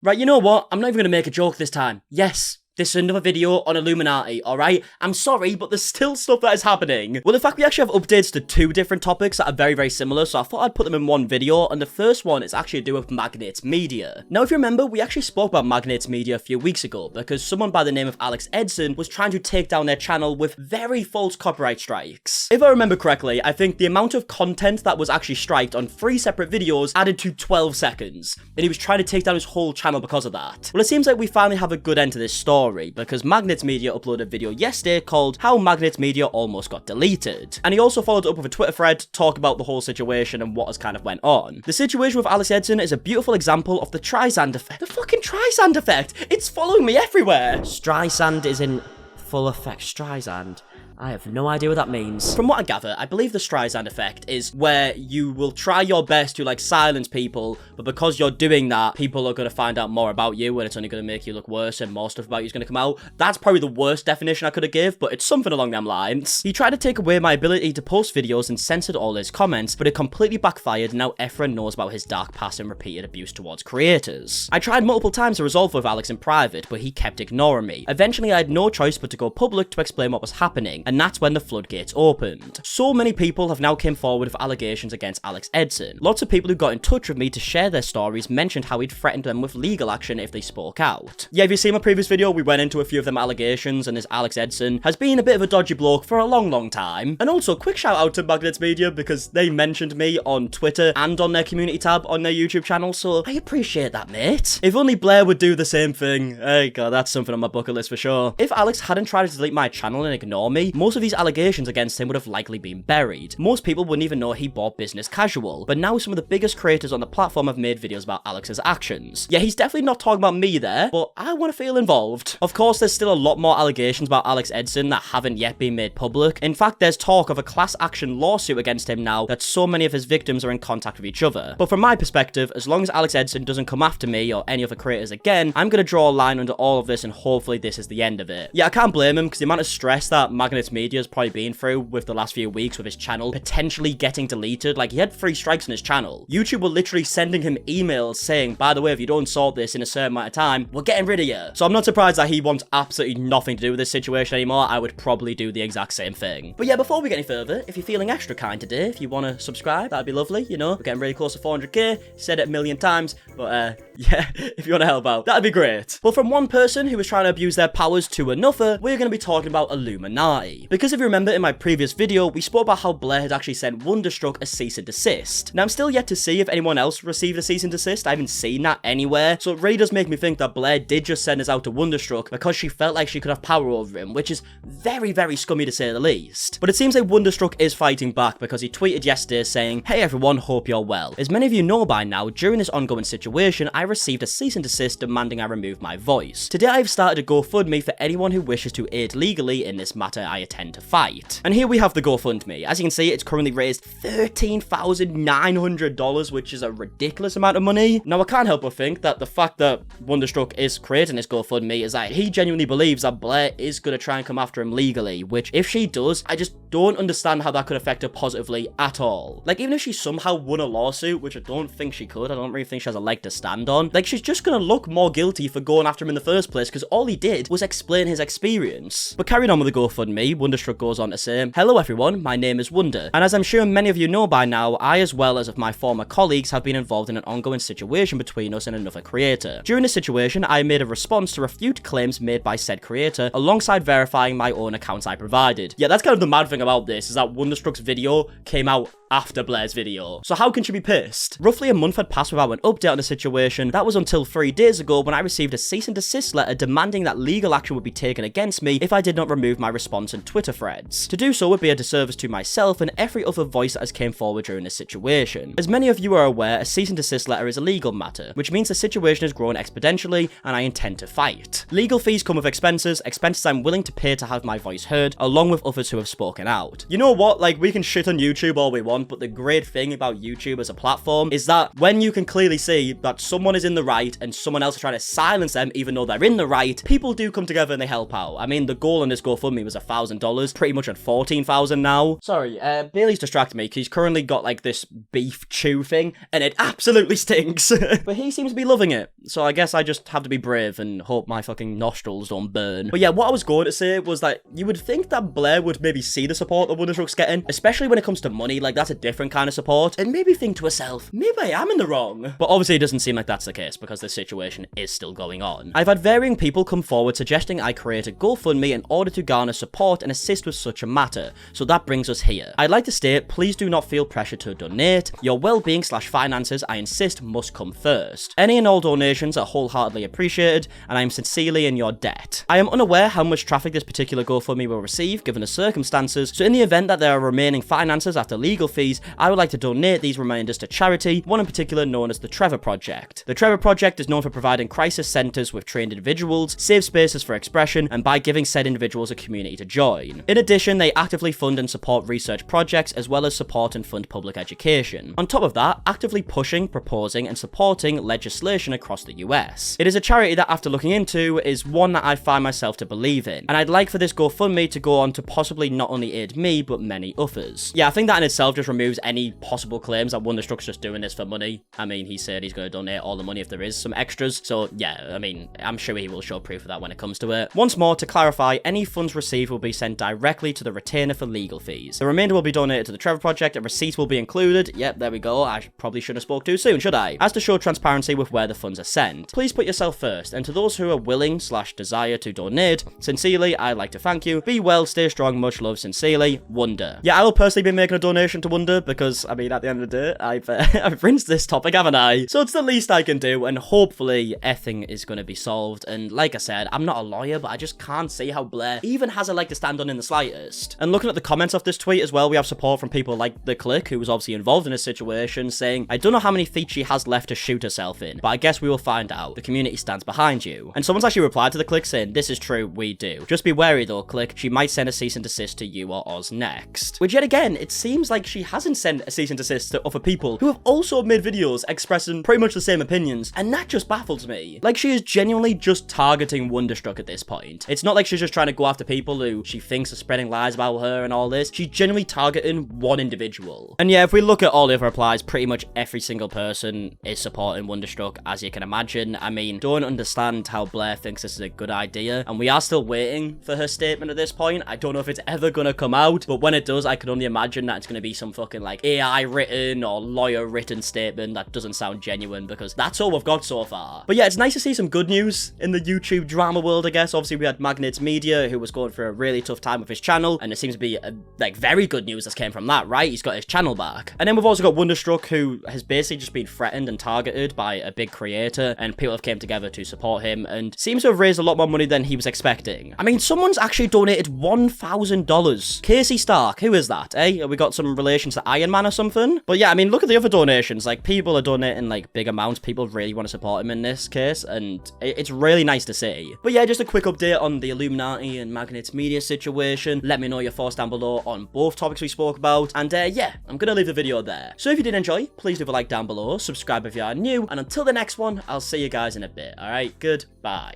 Right, you know what? I'm not even gonna make a joke this time. Yes. This is another video on Illuminati, alright? I'm sorry, but there's still stuff that is happening. Well, in fact, we actually have updates to 2 different topics that are very, very similar, so I thought I'd put them in one video, and the first one is actually to do with Magnate Media. Now, if you remember, we actually spoke about Magnate Media a few weeks ago, because someone by the name of Alex Edson was trying to take down their channel with very false copyright strikes. If I remember correctly, I think the amount of content that was actually striked on 3 separate videos added to 12 seconds, and he was trying to take down his whole channel because of that. Well, it seems like we finally have a good end to this story, because Magnate Media uploaded a video yesterday called How Magnate Media Almost Got Deleted. And he also followed up with a Twitter thread to talk about the whole situation and what has kind of went on. The situation with Alex Edson is a beautiful example of the Streisand effect. The fucking Streisand effect! It's following me everywhere! Streisand is in full effect. Streisand? I have no idea what that means. From what I gather, I believe the Streisand effect is where you will try your best to, like, silence people, but because you're doing that, people are going to find out more about you, and it's only going to make you look worse, and more stuff about you is going to come out. That's probably the worst definition I could have give, but it's something along them lines. He tried to take away my ability to post videos and censored all his comments, but it completely backfired, and now everyone knows about his dark past and repeated abuse towards creators. I tried multiple times to resolve with Alex in private, but he kept ignoring me. Eventually, I had no choice but to go public to explain what was happening, and that's when the floodgates opened. So many people have now come forward with allegations against Alex Edson. Lots of people who got in touch with me to share their stories mentioned how he'd threatened them with legal action if they spoke out. Yeah, if you see my previous video, we went into a few of them allegations, and this Alex Edson has been a bit of a dodgy bloke for a long time. And also, quick shout out to Magnate Media, because they mentioned me on Twitter and on their community tab on their YouTube channel, so I appreciate that, mate. If only Blair would do the same thing. Hey, God, that's something on my bucket list for sure. If Alex hadn't tried to delete my channel and ignore me, most of these allegations against him would have likely been buried. Most people wouldn't even know he bought business casual, but now some of the biggest creators on the platform have made videos about Alex's actions. Yeah, he's definitely not talking about me there, but I want to feel involved. Of course, there's still a lot more allegations about Alex Edson that haven't yet been made public. In fact, there's talk of a class action lawsuit against him now that so many of his victims are in contact with each other. But from my perspective, as long as Alex Edson doesn't come after me or any other creators again, I'm gonna draw a line under all of this, and hopefully this is the end of it. Yeah, I can't blame him, because the amount of stress that Magnate Media has probably been through with the last few weeks with his channel potentially getting deleted. Like, he had 3 strikes on his channel. YouTube were literally sending him emails saying, by the way, if you don't sort this in a certain amount of time, we're getting rid of you. So I'm not surprised that he wants absolutely nothing to do with this situation anymore. I would probably do the exact same thing. But yeah, before we get any further, if you're feeling extra kind today, if you want to subscribe, that'd be lovely. You know, we're getting really close to 400k. Said it a million times, but yeah, if you want to help out, that'd be great. But from one person who was trying to abuse their powers to another, we're going to be talking about Illuminati. Because if you remember in my previous video, we spoke about how Blair had actually sent WonderStruck a cease and desist. Now, I'm still yet to see if anyone else received a cease and desist. I haven't seen that anywhere, so it really does make me think that Blair did just send us out to WonderStruck because she felt like she could have power over him, which is very, very scummy to say the least. But it seems like WonderStruck is fighting back, because he tweeted yesterday saying, "Hey everyone, hope you're well. As many of you know by now, during this ongoing situation, I received a cease and desist demanding I remove my voice. Today I have started a GoFundMe for anyone who wishes to aid legally in this matter I intend to fight." And here we have the GoFundMe. As you can see, it's currently raised $13,900, which is a ridiculous amount of money. Now, I can't help but think that the fact that WonderStruck is creating this GoFundMe is that he genuinely believes that Blair is going to try and come after him legally, which, if she does, I just don't understand how that could affect her positively at all. Like, even if she somehow won a lawsuit, which I don't think she could, I don't really think she has a leg to stand on, like, she's just going to look more guilty for going after him in the first place, because all he did was explain his experience. But carrying on with the GoFundMe, WonderStruck goes on to say, "Hello everyone, my name is Wonder, and as I'm sure many of you know by now, I, as well as of my former colleagues, have been involved in an ongoing situation between us and another creator. During this situation, I made a response to refute claims made by said creator, alongside verifying my own accounts I provided." Yeah, that's kind of the mad thing about this, is that WonderStruck's video came out after Blair's video. So how can she be pissed? Roughly a month had passed without an update on the situation. That was until 3 days ago when I received a cease and desist letter demanding that legal action would be taken against me if I did not remove my response in Twitter threads. To do so would be a disservice to myself and every other voice that has came forward during this situation. As many of you are aware, a cease and desist letter is a legal matter, which means the situation has grown exponentially and I intend to fight. Legal fees come with expenses I'm willing to pay to have my voice heard, along with others who have spoken out. You know what? Like, we can shit on YouTube all we want, want, but the great thing about YouTube as a platform is that when you can clearly see that someone is in the right and someone else is trying to silence them even though they're in the right, people do come together and they help out. I mean, the goal on this GoFundMe was $1,000, pretty much at 14,000 now. Sorry, Bailey's distracted me because he's currently got like this beef chew thing and it absolutely stinks. But he seems to be loving it, so I guess I just have to be brave and hope my fucking nostrils don't burn. But yeah, what I was going to say was that you would think that Blair would maybe see the support that WonderStruck's getting, especially when it comes to money. Like, that's a different kind of support, and maybe think to herself, maybe I am in the wrong. But obviously it doesn't seem like that's the case because this situation is still going on. I've had varying people come forward suggesting I create a GoFundMe in order to garner support and assist with such a matter, so that brings us here. I'd like to state, please do not feel pressure to donate. Your well-being / finances, I insist, must come first. Any and all donations are wholeheartedly appreciated, and I am sincerely in your debt. I am unaware how much traffic this particular GoFundMe will receive given the circumstances, so in the event that there are remaining finances after legal fees, I would like to donate these remainders to charity, one in particular known as the Trevor Project. The Trevor Project is known for providing crisis centres with trained individuals, safe spaces for expression, and by giving said individuals a community to join. In addition, they actively fund and support research projects as well as support and fund public education. On top of that, actively pushing, proposing, and supporting legislation across the US. It is a charity that, after looking into, is one that I find myself to believe in, and I'd like for this GoFundMe to go on to possibly not only aid me, but many others. Yeah, I think that in itself just removes any possible claims that WonderStruck's just doing this for money. I mean, he said he's going to donate all the money if there is some extras, so yeah, I mean, I'm sure he will show proof of that when it comes to it. Once more, to clarify, any funds received will be sent directly to the retainer for legal fees. The remainder will be donated to the Trevor Project, and receipts will be included. Yep, there we go. I probably should have spoke too soon, should I? As to show transparency with where the funds are sent. Please put yourself first, and to those who are willing / desire to donate, sincerely, I'd like to thank you. Be well, stay strong, much love, sincerely, Wonder. Yeah, I will personally be making a donation to Wonder because, I mean, at the end of the day, I've rinsed this topic, haven't I? So it's the least I can do, and hopefully everything is going to be solved. And like I said, I'm not a lawyer, but I just can't see how Blair even has a leg to stand on in the slightest. And looking at the comments of this tweet as well, we have support from people like The Click, who was obviously involved in this situation, saying, I don't know how many feet she has left to shoot herself in, but I guess we will find out. The community stands behind you. And someone's actually replied to The Click saying, this is true, we do. Just be wary though, Click. She might send a cease and desist to you or Oz next. Which yet again, it seems like she hasn't sent a cease and desist to other people who have also made videos expressing pretty much the same opinions, and that just baffles me. Like, she is genuinely just targeting WonderStruck at this point. It's not like she's just trying to go after people who she thinks are spreading lies about her and all this. She's genuinely targeting one individual. And yeah, if we look at all the other replies, pretty much every single person is supporting WonderStruck, as you can imagine. I mean, don't understand how Blair thinks this is a good idea, and we are still waiting for her statement at this point. I don't know if it's ever gonna come out, but when it does, I can only imagine that it's gonna be some fucking like AI written or lawyer written statement that doesn't sound genuine, because that's all we've got so far. But yeah, it's nice to see some good news in the YouTube drama world, I guess. Obviously, we had Magnets Media, who was going through a really tough time with his channel, and it seems to be like very good news that came from that, right? He's got his channel back. And then we've also got WonderStruck, who has basically just been threatened and targeted by a big creator, and people have came together to support him, and seems to have raised a lot more money than he was expecting. I mean, someone's actually donated $1,000. Casey Stark, who is that, eh? Have we got some relation to Iron Man or something? But yeah, I mean, look at the other donations. Like, people are donating like big amounts. People really want to support him in this case, and it's really nice to see. But yeah, just a quick update on the Illuminati and Magnets Media situation. Let me know your thoughts down below on both topics we spoke about, and yeah, I'm gonna leave the video there. So if you did enjoy, please leave a like down below, subscribe if you are new, and until the next one, I'll see you guys in a bit. Alright, goodbye.